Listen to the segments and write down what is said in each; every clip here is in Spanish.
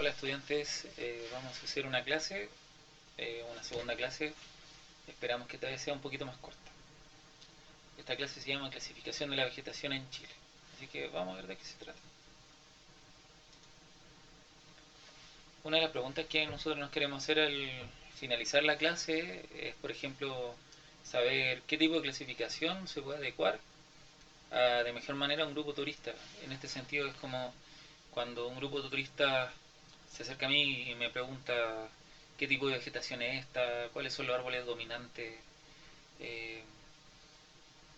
Hola estudiantes, vamos a hacer una clase, una segunda clase, esperamos que esta vez sea un poquito más corta. Esta clase se llama Clasificación de la Vegetación en Chile, así que vamos a ver de qué se trata. Una de las preguntas que nosotros nos queremos hacer al finalizar la clase es, por ejemplo, saber qué tipo de clasificación se puede adecuar de mejor manera a un grupo turista. En este sentido es como cuando un grupo de turistas se acerca a mí y me pregunta qué tipo de vegetación es esta, cuáles son los árboles dominantes, eh,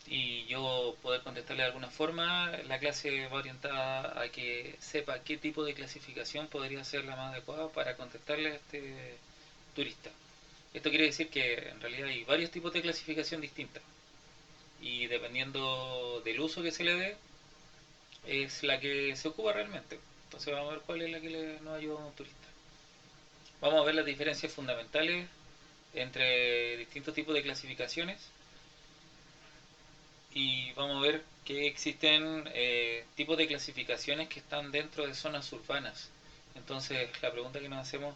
y yo poder contestarle de alguna forma. La clase va orientada a que sepa qué tipo de clasificación podría ser la más adecuada para contestarle a este turista. Esto quiere decir que en realidad hay varios tipos de clasificación distintas y dependiendo del uso que se le dé es la que se ocupa realmente. Entonces vamos a ver cuál es la que nos ayuda a un turista. Vamos a ver las diferencias fundamentales entre distintos tipos de clasificaciones y vamos a ver que existen tipos de clasificaciones que están dentro de zonas urbanas. Entonces la pregunta que nos hacemos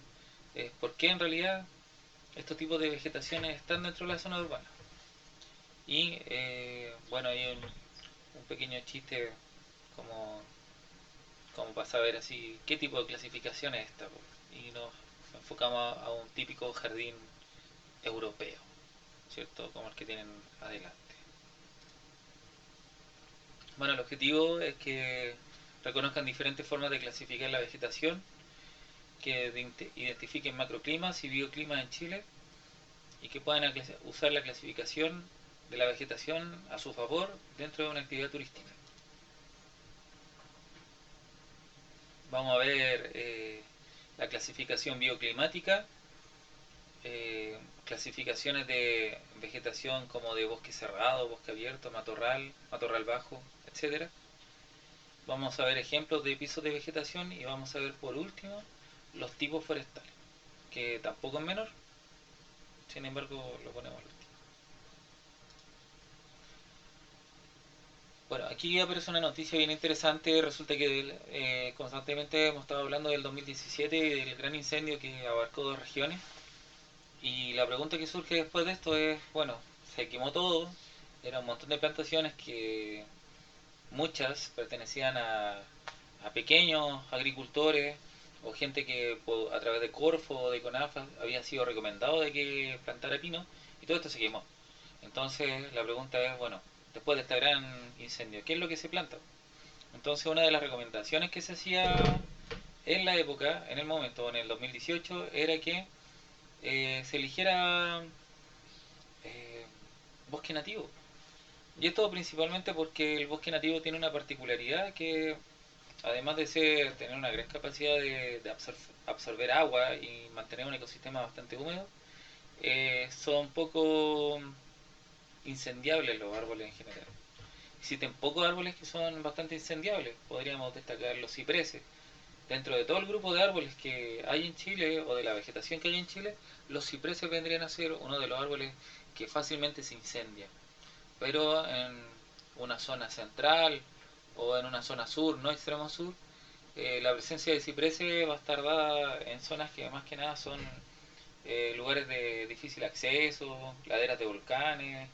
es ¿por qué en realidad estos tipos de vegetaciones están dentro de la zona urbana? Y bueno, hay un pequeño chiste como, como para saber así qué tipo de clasificación es esta. Y nos enfocamos a un típico jardín europeo, ¿cierto? Como el que tienen adelante. Bueno, el objetivo es que reconozcan diferentes formas de clasificar la vegetación, que identifiquen macroclimas y bioclimas en Chile y que puedan usar la clasificación de la vegetación a su favor dentro de una actividad turística. Vamos a ver la clasificación bioclimática, clasificaciones de vegetación como de bosque cerrado, bosque abierto, matorral, matorral bajo, etcétera. Vamos a ver ejemplos de pisos de vegetación y vamos a ver por último los tipos forestales, que tampoco es menor, sin embargo lo ponemos al último. Bueno, aquí aparece una noticia bien interesante. Resulta que constantemente hemos estado hablando del 2017 y del gran incendio que abarcó dos regiones. Y la pregunta que surge después de esto es, bueno, se quemó todo, era un montón de plantaciones que muchas pertenecían a pequeños agricultores o gente que a través de Corfo o de CONAFA había sido recomendado de que plantara pino y todo esto se quemó. Entonces la pregunta es, bueno, después de este gran incendio, ¿qué es lo que se planta? Entonces una de las recomendaciones que se hacía en la época, en el momento, en el 2018, era que se eligiera eh, bosque nativo. Y esto principalmente porque el bosque nativo tiene una particularidad que además de tener una gran capacidad de absorber agua y mantener un ecosistema bastante húmedo, son poco incendiables los árboles en general. Existen pocos árboles que son bastante incendiables. Podríamos destacar los cipreses. Dentro de todo el grupo de árboles que hay en Chile o de la vegetación que hay en Chile, los cipreses vendrían a ser uno de los árboles que fácilmente se incendian. Pero en una zona central o en una zona sur, no extremo sur, la presencia de cipreses va a estar dada en zonas que más que nada son lugares de difícil acceso, laderas de volcanes,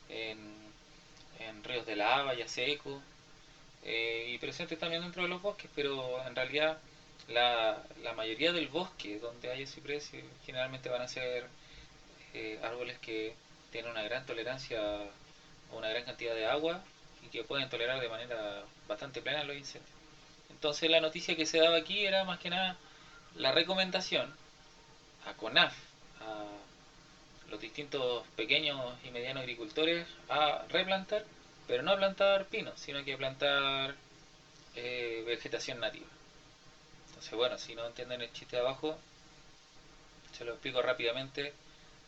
en, en ríos de lava ya secos, y presentes también dentro de los bosques, pero en realidad la mayoría del bosque donde hay cipreses generalmente van a ser árboles que tienen una gran tolerancia o una gran cantidad de agua y que pueden tolerar de manera bastante plena los incendios. Entonces la noticia que se daba aquí era más que nada la recomendación a CONAF, a los distintos pequeños y medianos agricultores a replantar, pero no a plantar pinos, sino que a plantar vegetación nativa. Entonces, bueno, si no entienden el chiste de abajo, se lo explico rápidamente.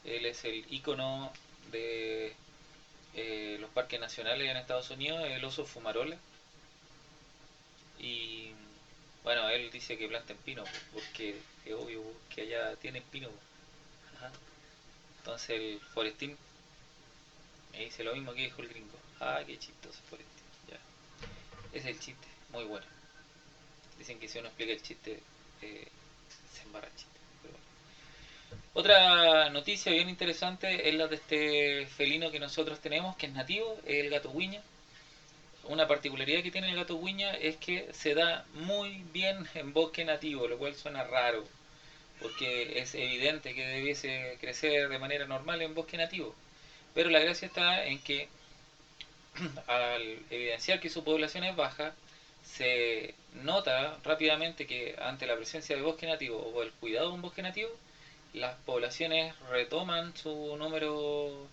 Él es el icono de los parques nacionales en Estados Unidos, el oso fumarola. Y bueno, él dice que planten pino, porque es obvio que allá tienen pino. Ajá. Entonces el forestín me dice lo mismo que dijo el gringo. Ah, qué chistoso forestín. Ya. Ese es el chiste, muy bueno. Dicen que si uno explica el chiste Barrachita. Pero bueno. Otra noticia bien interesante es la de este felino que nosotros tenemos, que es nativo, el gato huiña. Una particularidad que tiene el gato huiña es que se da muy bien en bosque nativo, lo cual suena raro, porque es evidente que debiese crecer de manera normal en bosque nativo. Pero la gracia está en que al evidenciar que su población es baja, se nota rápidamente que ante la presencia de bosque nativo o el cuidado de un bosque nativo, las poblaciones retoman su número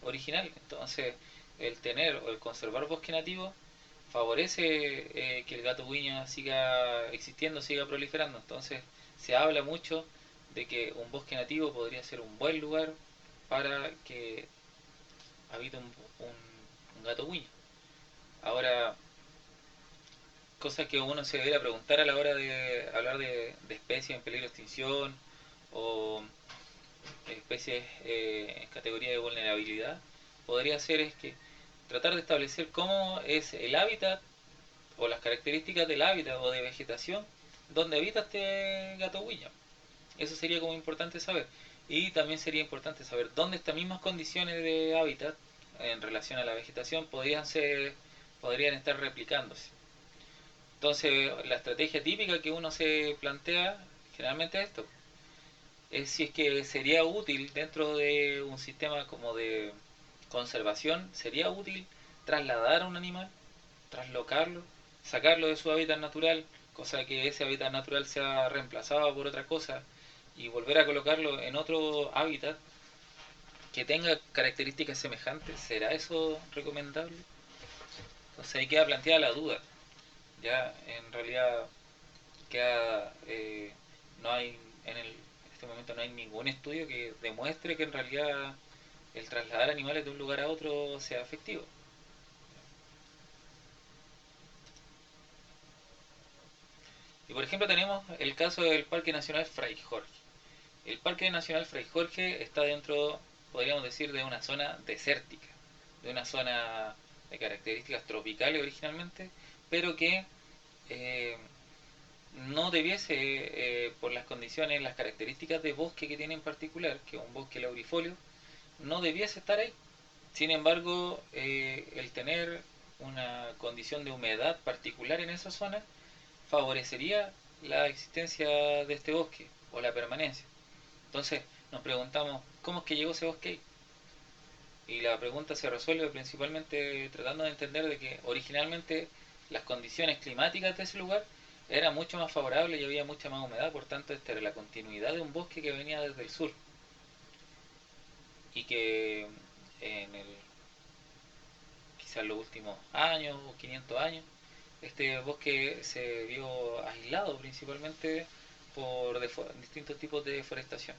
original. Entonces, el tener o el conservar bosque nativo favorece que el gato guiña siga existiendo, siga proliferando. Entonces, se habla mucho de que un bosque nativo podría ser un buen lugar para que habite un gato guiña. Ahora, cosas que uno se debería preguntar a la hora de hablar de especies en peligro de extinción o especies en categoría de vulnerabilidad, podría ser es que tratar de establecer cómo es el hábitat o las características del hábitat o de vegetación donde habita este gato huilla. Eso sería como importante saber. Y también sería importante saber dónde estas mismas condiciones de hábitat en relación a la vegetación podrían estar replicándose. Entonces, la estrategia típica que uno se plantea generalmente es esto. Es si es que sería útil dentro de un sistema como de conservación, sería útil trasladar a un animal, traslocarlo, sacarlo de su hábitat natural, cosa que ese hábitat natural sea reemplazado por otra cosa y volver a colocarlo en otro hábitat que tenga características semejantes. ¿Será eso recomendable? Entonces ahí queda planteada la duda. Ya en realidad queda, no hay en este momento no hay ningún estudio que demuestre que en realidad el trasladar animales de un lugar a otro sea efectivo. Y por ejemplo tenemos el caso del Parque Nacional Fray Jorge. El Parque Nacional Fray Jorge está dentro, podríamos decir, de una zona desértica, de una zona de características tropicales originalmente, pero que eh, no debiese, por las condiciones, las características de bosque que tiene en particular, que es un bosque laurifolio, no debiese estar ahí. Sin embargo, el tener una condición de humedad particular en esa zona favorecería la existencia de este bosque o la permanencia. Entonces nos preguntamos, ¿cómo es que llegó ese bosque ahí? Y la pregunta se resuelve principalmente tratando de entender de que originalmente las condiciones climáticas de ese lugar eran mucho más favorables y había mucha más humedad, por tanto esta era la continuidad de un bosque que venía desde el sur y que en el quizás los últimos años o 500 años este bosque se vio aislado principalmente por distintos tipos de deforestación.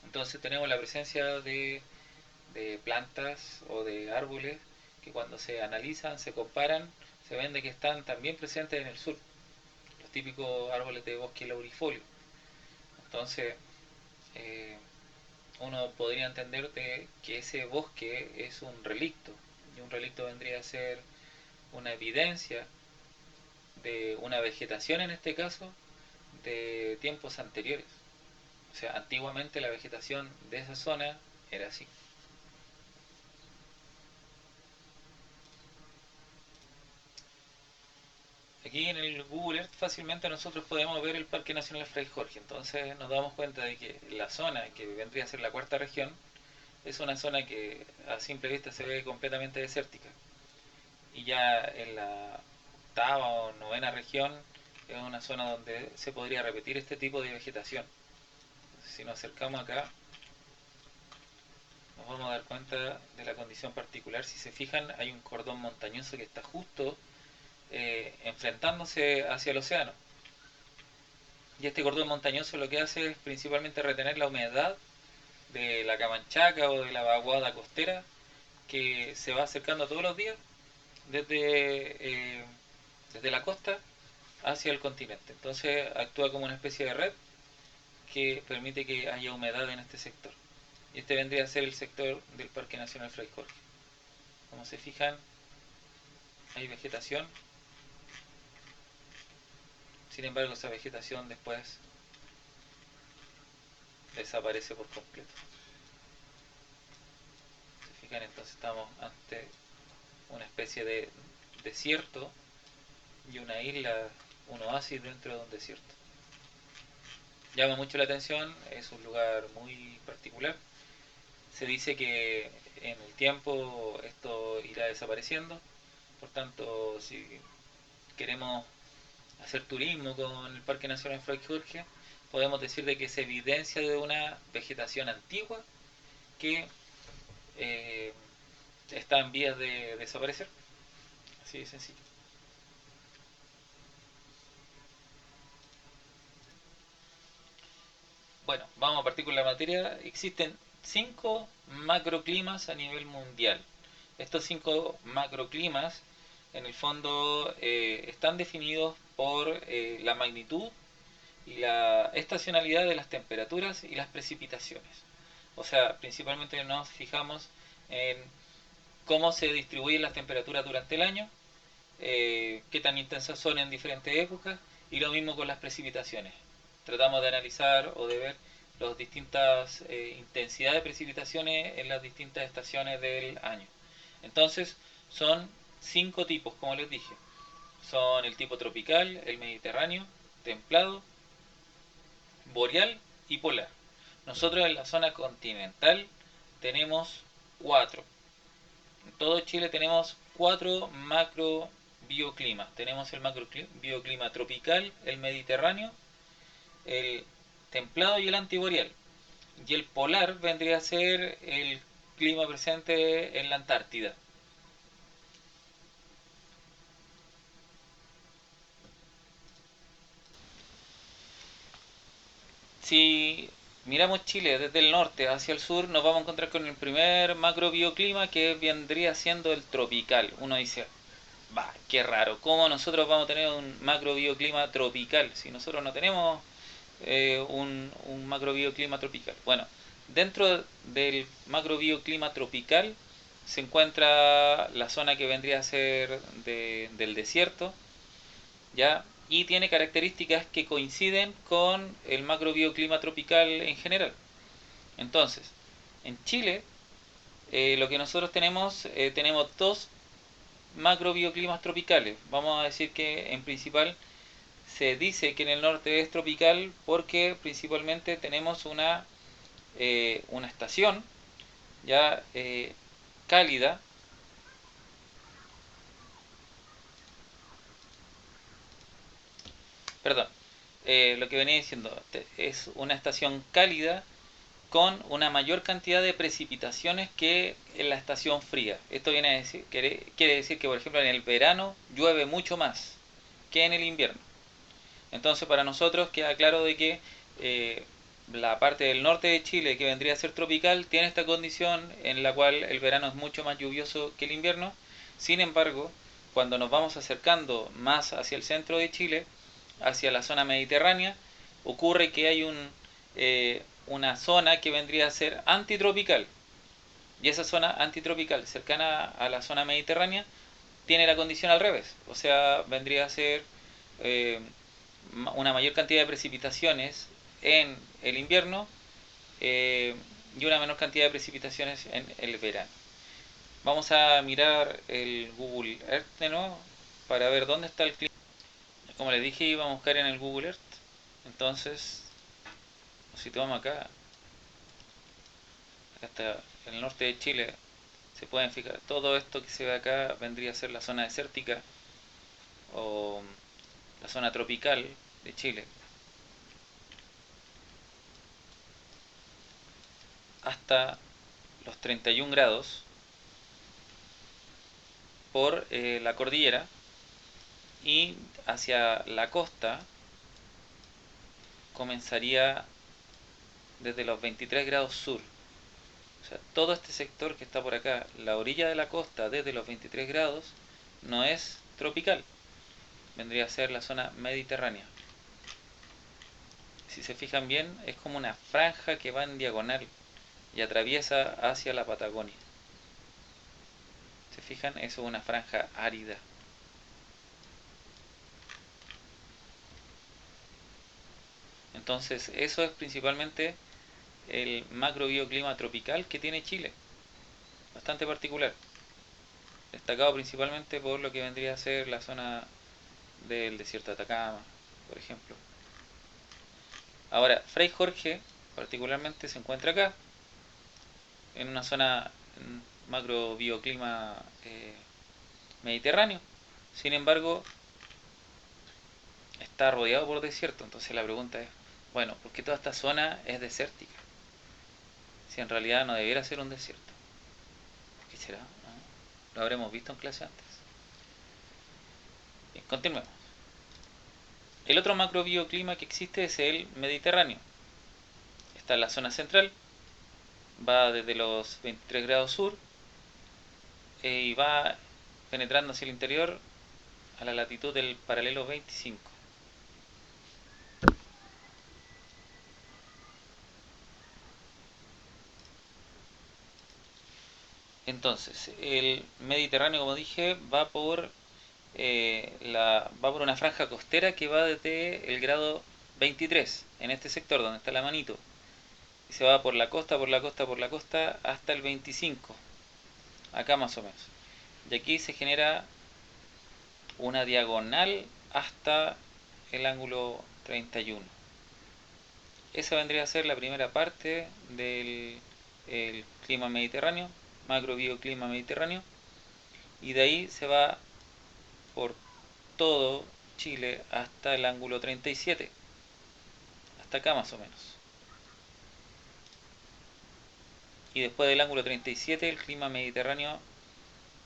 Entonces tenemos la presencia de plantas o de árboles que cuando se analizan, se comparan, se ven de que están también presentes en el sur, los típicos árboles de bosque laurifolio. Entonces, eh, uno podría entender de que ese bosque es un relicto, y un relicto vendría a ser una evidencia de una vegetación en este caso de tiempos anteriores. O sea, antiguamente la vegetación de esa zona era así. Aquí en el Google Earth fácilmente nosotros podemos ver el Parque Nacional Fray Jorge, entonces nos damos cuenta de que la zona que vendría a ser la cuarta región es una zona que a simple vista se ve completamente desértica. Y ya en la octava o novena región es una zona donde se podría repetir este tipo de vegetación. Si nos acercamos acá nos vamos a dar cuenta de la condición particular. Si se fijan hay un cordón montañoso que está justo enfrentándose hacia el océano. Y este cordón montañoso lo que hace es principalmente retener la humedad de la Camanchaca o de la vaguada costera que se va acercando todos los días desde, desde la costa hacia el continente. Entonces actúa como una especie de red que permite que haya humedad en este sector. Y este vendría a ser el sector del Parque Nacional Fray Jorge. Como se fijan, hay vegetación, sin embargo esa vegetación después desaparece por completo. ¿Se fijan? Entonces estamos ante una especie de desierto y una isla, un oasis dentro de un desierto. Llama mucho la atención, es un lugar muy particular. Se dice que en el tiempo esto irá desapareciendo, por tanto, si queremos hacer turismo con el Parque Nacional Fray Jorge, podemos decir de que se evidencia de una vegetación antigua que eh, está en vías de desaparecer. Así de sencillo. Bueno, vamos a partir con la materia. Existen 5 macroclimas a nivel mundial. Estos 5 macroclimas, en el fondo, están definidos por la magnitud y la estacionalidad de las temperaturas y las precipitaciones. O sea, principalmente nos fijamos en cómo se distribuyen las temperaturas durante el año, qué tan intensas son en diferentes épocas y lo mismo con las precipitaciones. Tratamos de analizar o de ver las distintas intensidades de precipitaciones en las distintas estaciones del año. Entonces, son 5 tipos, como les dije. Son el tipo tropical, el mediterráneo, templado, boreal y polar. Nosotros en la zona continental tenemos 4. En todo Chile tenemos 4 macro bioclimas. Tenemos el macro bioclima tropical, el mediterráneo, el templado y el antiboreal. Y el polar vendría a ser el clima presente en la Antártida. Si miramos Chile desde el norte hacia el sur, nos vamos a encontrar con el primer macrobioclima que vendría siendo el tropical. Uno dice, va, qué raro, ¿cómo nosotros vamos a tener un macrobioclima tropical si nosotros no tenemos un macrobioclima tropical? Bueno, dentro del macrobioclima tropical se encuentra la zona que vendría a ser del desierto, ¿ya? Y tiene características que coinciden con el macrobioclima tropical en general. Entonces, en Chile, lo que nosotros tenemos 2 macrobioclimas tropicales. Vamos a decir que en principal se dice que en el norte es tropical porque principalmente tenemos una estación ya cálida, perdón, lo que venía diciendo es una estación cálida con una mayor cantidad de precipitaciones que en la estación fría. Esto viene a decir, quiere decir que, por ejemplo, en el verano llueve mucho más que en el invierno. Entonces, para nosotros queda claro de que la parte del norte de Chile, que vendría a ser tropical, tiene esta condición en la cual el verano es mucho más lluvioso que el invierno. Sin embargo, cuando nos vamos acercando más hacia el centro de Chile, hacia la zona mediterránea, ocurre que hay una zona que vendría a ser antitropical. Y esa zona antitropical, cercana a la zona mediterránea, tiene la condición al revés. O sea, vendría a ser eh, una mayor cantidad de precipitaciones en el invierno y una menor cantidad de precipitaciones en el verano. Vamos a mirar el Google Earth de nuevo para ver dónde está el clima. Como les dije, iba a buscar en el Google Earth. Entonces, si tomamos acá está en el norte de Chile, se pueden fijar, todo esto que se ve acá vendría a ser la zona desértica o la zona tropical de Chile, hasta los 31 grados por la cordillera y hacia la costa comenzaría desde los 23 grados sur. O sea, todo este sector que está por acá, la orilla de la costa desde los 23 grados, no es tropical, vendría a ser la zona mediterránea. Si se fijan bien, es como una franja que va en diagonal y atraviesa hacia la Patagonia. ¿Se fijan? Eso es una franja árida. Entonces, eso es principalmente el macrobioclima tropical que tiene Chile, bastante particular, destacado principalmente por lo que vendría a ser la zona del desierto de Atacama, por ejemplo. Ahora, Fray Jorge particularmente se encuentra acá, en una zona macrobioclima mediterráneo. Sin embargo, está rodeado por desierto. Entonces la pregunta es, bueno, ¿por qué toda esta zona es desértica? Si en realidad no debiera ser un desierto. ¿Qué será? ¿No? Lo habremos visto en clase antes. Bien, continuemos. El otro macrobioclima que existe es el mediterráneo. Está en la zona central, va desde los 23 grados sur y va penetrando hacia el interior a la latitud del paralelo 25. Entonces, el Mediterráneo, como dije, va por una franja costera que va desde el grado 23, en este sector donde está la manito, y se va por la costa, por la costa, por la costa, hasta el 25, acá más o menos. Y aquí se genera una diagonal hasta el ángulo 31. Esa vendría a ser la primera parte del clima mediterráneo, macrobioclima mediterráneo, y de ahí se va por todo Chile hasta el ángulo 37, hasta acá más o menos. Y después del ángulo 37 el clima mediterráneo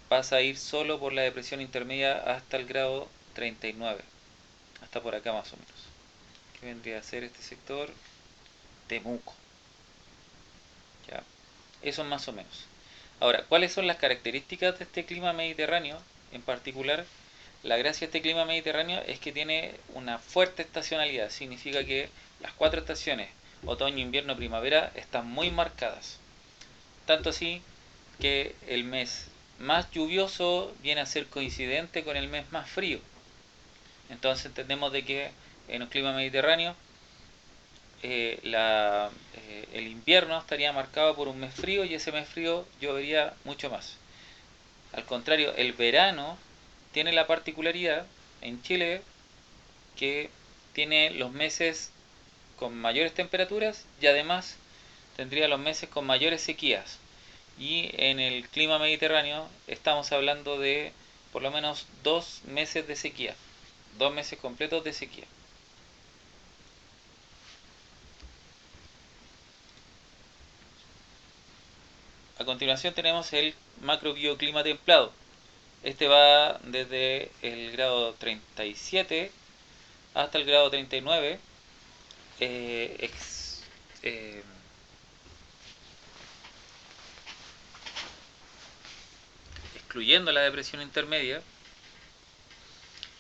pasa a ir solo por la depresión intermedia hasta el grado 39, hasta por acá más o menos, que vendría a ser este sector Temuco. ¿Ya? Eso más o menos. Ahora, ¿cuáles son las características de este clima mediterráneo en particular? La gracia de este clima mediterráneo es que tiene una fuerte estacionalidad. Significa que las cuatro estaciones, otoño, invierno, primavera, están muy marcadas. Tanto así que el mes más lluvioso viene a ser coincidente con el mes más frío. Entonces entendemos de que en un clima mediterráneo el invierno estaría marcado por un mes frío y ese mes frío llovería mucho más. Al contrario, el verano tiene la particularidad en Chile que tiene los meses con mayores temperaturas y además tendría los meses con mayores sequías. Y en el clima mediterráneo estamos hablando de por lo menos 2 meses de sequía, 2 meses completos de sequía. A continuación tenemos el macrobioclima templado. Este va desde el grado 37 hasta el grado 39, eh, excluyendo la depresión intermedia,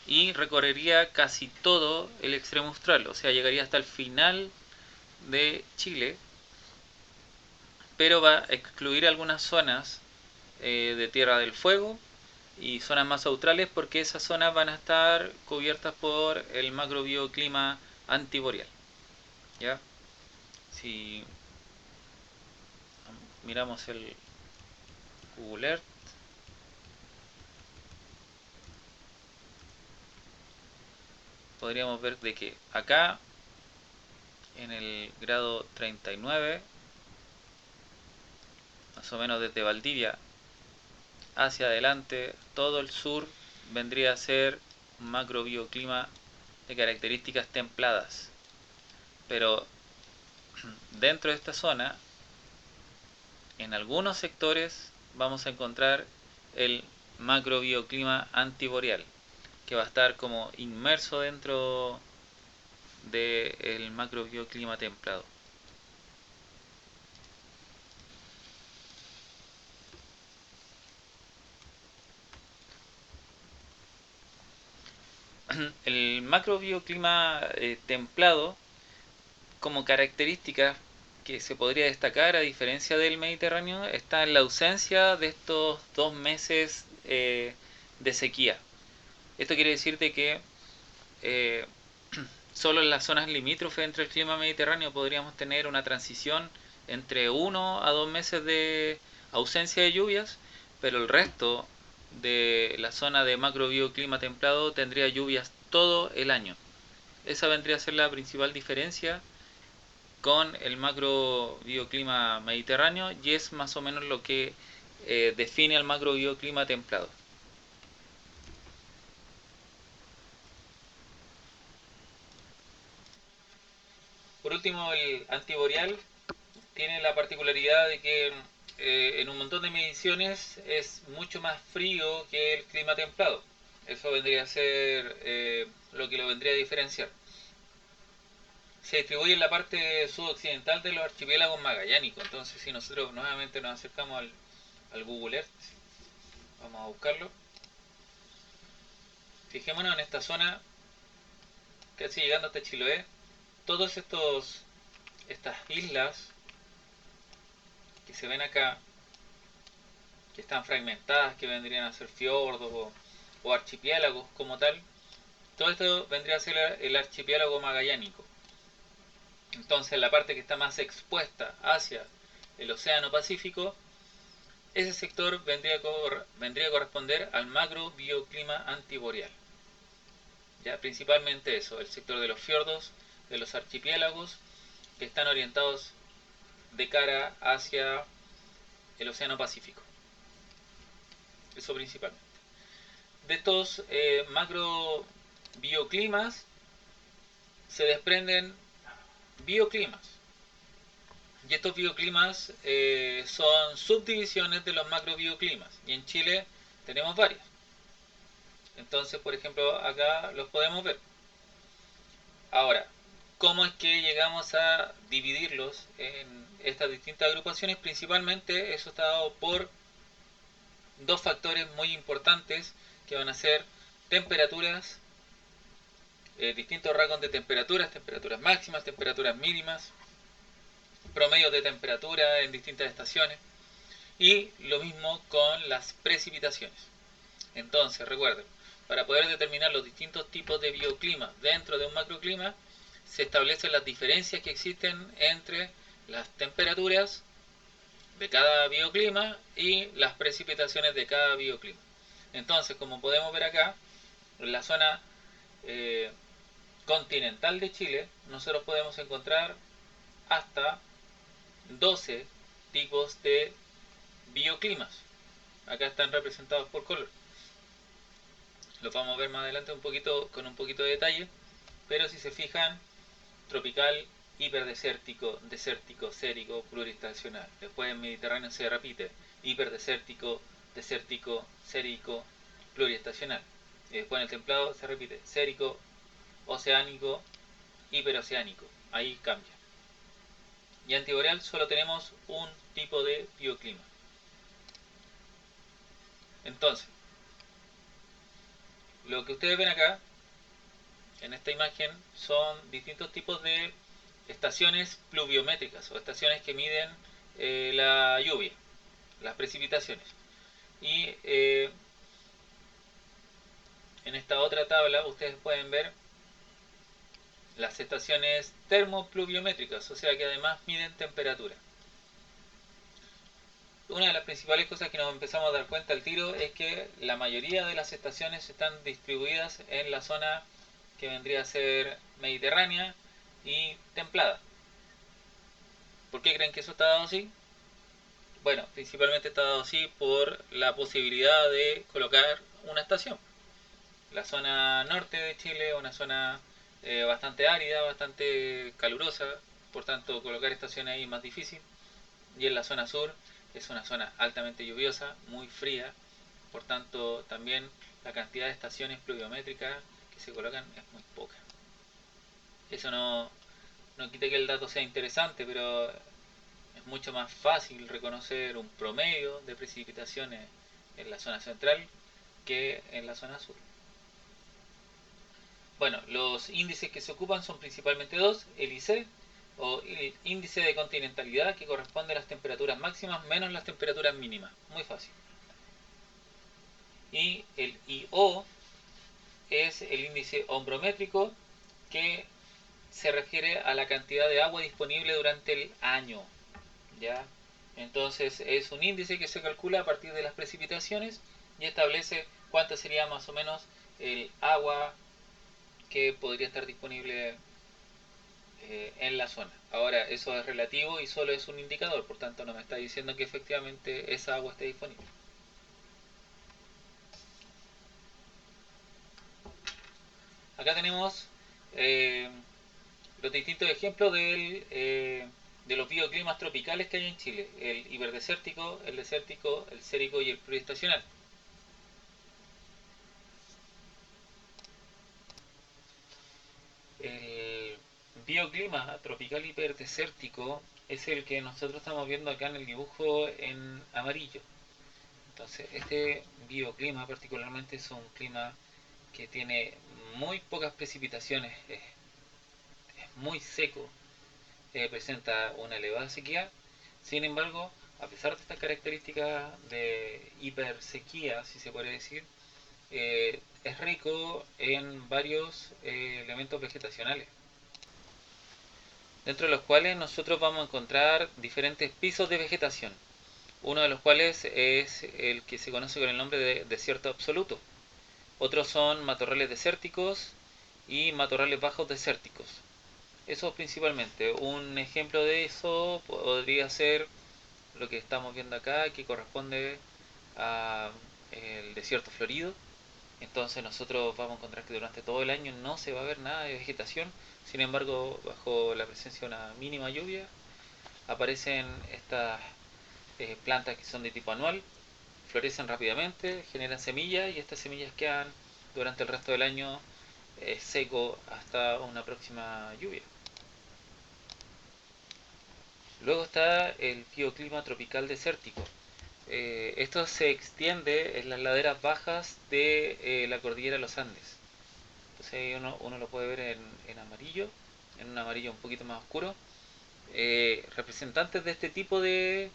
y recorrería casi todo el extremo austral, o sea, llegaría hasta el final de Chile, pero va a excluir algunas zonas de Tierra del Fuego y zonas más australes porque esas zonas van a estar cubiertas por el macrobioclima antiboreal. ¿Ya? Si miramos el Google Earth, podríamos ver de que acá en el grado 39, más o menos desde Valdivia hacia adelante, todo el sur vendría a ser un macrobioclima de características templadas. Pero dentro de esta zona, en algunos sectores vamos a encontrar el macrobioclima antiboreal, que va a estar como inmerso dentro del macrobioclima templado. El macrobioclima templado, como característica que se podría destacar a diferencia del Mediterráneo, está en la ausencia de estos 2 meses de sequía. Esto quiere decir de que solo en las zonas limítrofes entre el clima mediterráneo podríamos tener una transición entre 1 a 2 meses de ausencia de lluvias, pero el resto de la zona de macrobioclima templado tendría lluvias todo el año. Esa vendría a ser la principal diferencia con el macrobioclima mediterráneo y es más o menos lo que define al macrobioclima templado. Por último, el antiboreal tiene la particularidad de que en un montón de mediciones es mucho más frío que el clima templado. Eso vendría a ser lo que lo vendría a diferenciar. Se distribuye en la parte sudoccidental de los archipiélagos magallánicos. Entonces, si nosotros nuevamente nos acercamos al Google Earth, vamos a buscarlo. Fijémonos en esta zona, casi llegando hasta Chiloé. Todas estas islas que se ven acá, que están fragmentadas, que vendrían a ser fiordos o archipiélagos como tal, todo esto vendría a ser el archipiélago magallánico. Entonces, la parte que está más expuesta hacia el océano Pacífico, ese sector vendría a corresponder al macrobioclima antiboreal. Ya, principalmente eso, el sector de los fiordos, de los archipiélagos, que están orientados de cara hacia el océano Pacífico. Eso principalmente. De estos macrobioclimas se desprenden bioclimas. Y estos bioclimas son subdivisiones de los macrobioclimas. Y en Chile tenemos varios. Entonces, por ejemplo, acá los podemos ver. Ahora, ¿cómo es que llegamos a dividirlos en estas distintas agrupaciones? Principalmente eso está dado por dos factores muy importantes que van a ser temperaturas, distintos rangos de temperaturas, temperaturas máximas, temperaturas mínimas, promedios de temperatura en distintas estaciones y lo mismo con las precipitaciones. Entonces, recuerden, para poder determinar los distintos tipos de bioclimas dentro de un macroclima, se establecen las diferencias que existen entre las temperaturas de cada bioclima y las precipitaciones de cada bioclima. Entonces, como podemos ver acá, en la zona continental de Chile, nosotros podemos encontrar hasta 12 tipos de bioclimas. Acá están representados por color. Los vamos a ver más adelante con un poquito de detalle, pero si se fijan, tropical, hiperdesértico, desértico, sérico, pluriestacional. Después en Mediterráneo se repite, hiperdesértico, desértico, sérico, pluriestacional. Y después en el templado se repite, sérico, oceánico, hiperoceánico. Ahí cambia. Y antiboreal solo tenemos un tipo de bioclima. Entonces, lo que ustedes ven acá, en esta imagen, son distintos tipos de estaciones pluviométricas o estaciones que miden la lluvia, las precipitaciones. Y en esta otra tabla ustedes pueden ver las estaciones termopluviométricas, o sea que además miden temperatura. Una de las principales cosas que nos empezamos a dar cuenta al tiro es que la mayoría de las estaciones están distribuidas en la zona que vendría a ser mediterránea y templada. ¿Por qué creen que eso está dado así? Bueno, principalmente está dado así por la posibilidad de colocar una estación. La zona norte de Chile es una zona bastante árida, bastante calurosa, por tanto colocar estaciones ahí es más difícil. Y en la zona sur es una zona altamente lluviosa, muy fría, por tanto también la cantidad de estaciones pluviométricas que se colocan es muy poca. Eso no quita que el dato sea interesante, pero es mucho más fácil reconocer un promedio de precipitaciones en la zona central que en la zona sur. Bueno, los índices que se ocupan son principalmente dos, el IC o el índice de continentalidad, que corresponde a las temperaturas máximas menos las temperaturas mínimas, muy fácil. Y el IO es el índice ombrométrico, que se refiere a la cantidad de agua disponible durante el año. ¿ya? Entonces es un índice que se calcula a partir de las precipitaciones y establece cuánta sería más o menos el agua que podría estar disponible en la zona. Ahora, eso es relativo y solo es un indicador, por tanto no me está diciendo que efectivamente esa agua esté disponible. Acá tenemos eh, los distintos ejemplos de los bioclimas tropicales que hay en Chile: el hiberdesértico, el desértico, el sérico y el pluriestacional. El bioclima tropical hiperdesértico es el que nosotros estamos viendo acá en el dibujo en amarillo. Entonces, este bioclima particularmente es un clima que tiene muy pocas precipitaciones, es muy seco, presenta una elevada sequía. Sin embargo, a pesar de estas características de hipersequía, si se puede decir, es rico en varios elementos vegetacionales, dentro de los cuales nosotros vamos a encontrar diferentes pisos de vegetación, uno de los cuales es el que se conoce con el nombre de desierto absoluto. Otros son matorrales desérticos y matorrales bajos desérticos. Eso principalmente. Un ejemplo de eso podría ser lo que estamos viendo acá, que corresponde a el desierto florido. Entonces nosotros vamos a encontrar que durante todo el año no se va a ver nada de vegetación. Sin embargo, bajo la presencia de una mínima lluvia, aparecen estas plantas que son de tipo anual, florecen rápidamente, generan semillas y estas semillas quedan durante el resto del año seco hasta una próxima lluvia. Luego está el bioclima tropical desértico. Esto se extiende en las laderas bajas de la cordillera de los Andes. Entonces uno lo puede ver en amarillo, en un amarillo un poquito más oscuro. Representantes de este tipo de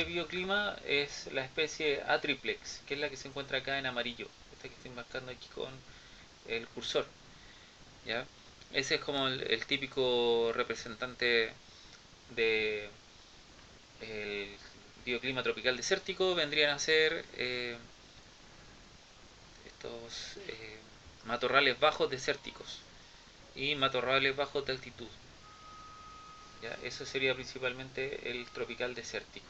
bioclima es la especie A triplex, que es la que se encuentra acá en amarillo, esta que estoy marcando aquí con el cursor, ¿ya? Ese es como el típico representante de el bioclima tropical desértico. Vendrían a ser estos matorrales bajos desérticos y matorrales bajos de altitud. ¿Ya? Eso sería principalmente el tropical desértico.